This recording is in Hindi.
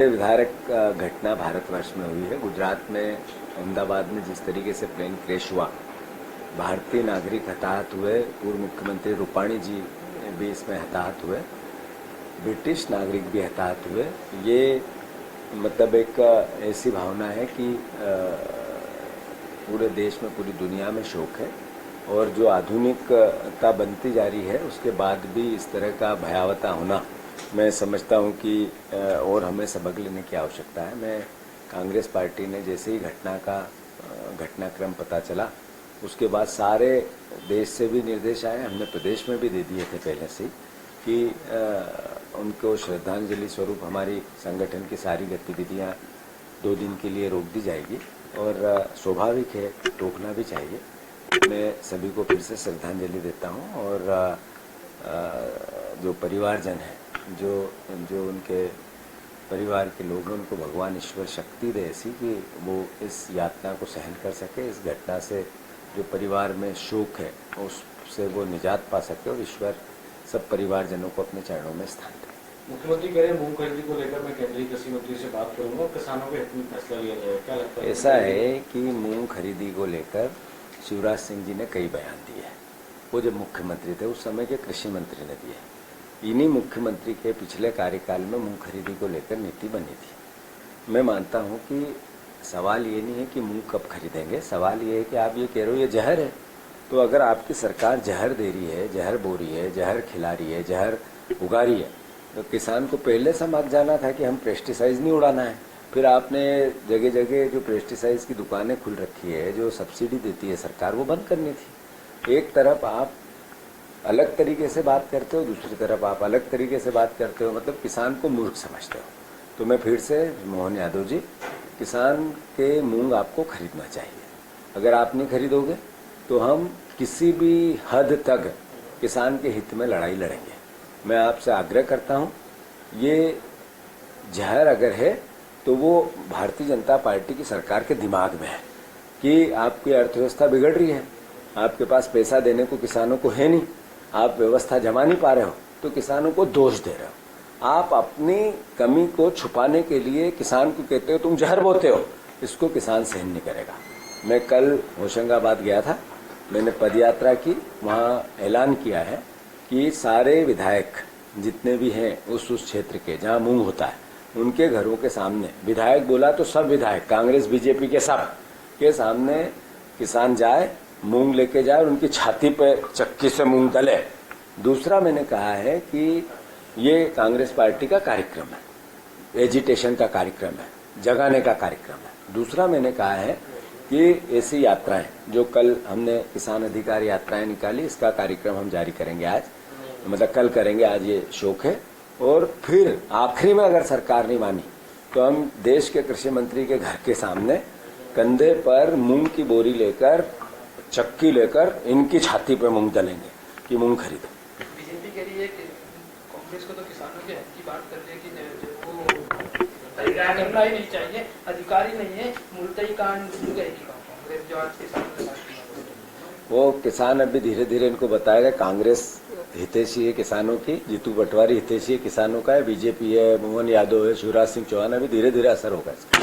विधारक घटना भारतवर्ष में हुई है। गुजरात में अहमदाबाद में जिस तरीके से प्लेन क्रैश हुआ, भारतीय नागरिक हताहत हुए, पूर्व मुख्यमंत्री रूपाणी जी भी इसमें हताहत हुए, ब्रिटिश नागरिक भी हताहत हुए। ये मतलब एक ऐसी भावना है कि पूरे देश में, पूरी दुनिया में शोक है। और जो आधुनिकता बनती जा रही है उसके बाद भी इस तरह का भयावता होना, मैं समझता हूं कि और हमें सबक लेने की आवश्यकता है। मैं कांग्रेस पार्टी ने जैसे ही घटनाक्रम पता चला उसके बाद सारे देश से भी निर्देश आए, हमने प्रदेश में भी दे दिए थे पहले से कि उनको श्रद्धांजलि स्वरूप हमारी संगठन की सारी गतिविधियां 2 दिन के लिए रोक दी जाएगी। और स्वाभाविक है, रोकना भी चाहिए। मैं सभी को फिर से श्रद्धांजलि देता हूं। और जो परिवारजन हैं, जो उनके परिवार के लोग हैं, उनको भगवान ईश्वर शक्ति दे ऐसी कि वो इस यातना को सहन कर सके। इस घटना से जो परिवार में शोक है उससे वो निजात पा सके और ईश्वर सब परिवारजनों को अपने चरणों में स्थान दे। मुख्यमंत्री कह रहे हैं मूंग खरीदी को लेकर मैं केंद्रीय कृषि मंत्री से बात करूंगा और किसानों के हित में फैसला लिया जाएगा, क्या लगता है? ऐसा है कि मूंग खरीदी को लेकर शिवराज सिंह जी ने कई बयान दिए। वो जब मुख्यमंत्री थे उस समय के कृषि मंत्री ने दिए। इन्हीं मुख्यमंत्री के पिछले कार्यकाल में मूंग खरीदी को लेकर नीति बनी थी। मैं मानता हूं कि सवाल ये नहीं है कि मूंग कब खरीदेंगे, सवाल ये है कि आप ये कह रहे हो ये जहर है। तो अगर आपकी सरकार जहर दे रही है, जहर बो रही है, जहर खिला रही है, जहर उगा रही है, तो किसान को पहले समझ जाना था कि हम पेस्टिसाइड नहीं उड़ाना है। फिर आपने जगह जगह जो पेस्टिसाइड की दुकानें खुल रखी है, जो सब्सिडी देती है सरकार, वो बंद करनी थी। एक तरफ आप अलग तरीके से बात करते हो, दूसरी तरफ आप अलग तरीके से बात करते हो, मतलब किसान को मूर्ख समझते हो। तो मैं फिर से, मोहन यादव जी, किसान के मूंग आपको खरीदना चाहिए। अगर आप नहीं खरीदोगे तो हम किसी भी हद तक किसान के हित में लड़ाई लड़ेंगे। मैं आपसे आग्रह करता हूं, ये जहर अगर है तो वो भारतीय जनता पार्टी की सरकार के दिमाग में है कि आपकी अर्थव्यवस्था बिगड़ रही है, आपके पास पैसा देने को किसानों को है नहीं, आप व्यवस्था जमा नहीं पा रहे हो, तो किसानों को दोष दे रहे हो। आप अपनी कमी को छुपाने के लिए किसान को कहते हो तुम जहर बोते हो, इसको किसान सहन नहीं करेगा। मैं कल होशंगाबाद गया था, मैंने पदयात्रा की, वहां ऐलान किया है कि सारे विधायक जितने भी हैं उस क्षेत्र के जहां मूंग होता है, उनके घरों के सामने, विधायक बोला तो सब विधायक, कांग्रेस बीजेपी के सब के सामने किसान जाए, मूंग लेके जाए और उनकी छाती पे चक्की से मूंग दले। दूसरा मैंने कहा है कि ये कांग्रेस पार्टी का कार्यक्रम है, एजिटेशन का कार्यक्रम है, जगाने का कार्यक्रम है। दूसरा मैंने कहा है कि ऐसी यात्राएं जो कल हमने किसान अधिकार यात्राएं निकाली, इसका कार्यक्रम हम जारी करेंगे आज, मतलब कल करेंगे, आज ये शोक है। और फिर आखिरी में अगर सरकार नहीं मानी तो हम देश के कृषि मंत्री के घर के सामने कंधे पर मूंग की बोरी लेकर, चक्की लेकर इनकी छाती पे मूंग दलेंगे कि मूंग खरीदो। बीजेपी कह रही है कि कांग्रेस को तो किसानों के हक की बात कर रही है कि वो करना ही नहीं चाहिए, अधिकारी नहीं है, मुल्तई कांड कहेगी कांग्रेस जो आज किसानों के साथ। वो किसान अभी धीरे धीरे इनको बताएगा। कांग्रेस हितैषी है किसानों की, जीतू पटवारी हितैषी है किसानों का है, बीजेपी है, मोहन यादव है, शिवराज सिंह चौहान, अभी धीरे धीरे असर होगा इसका।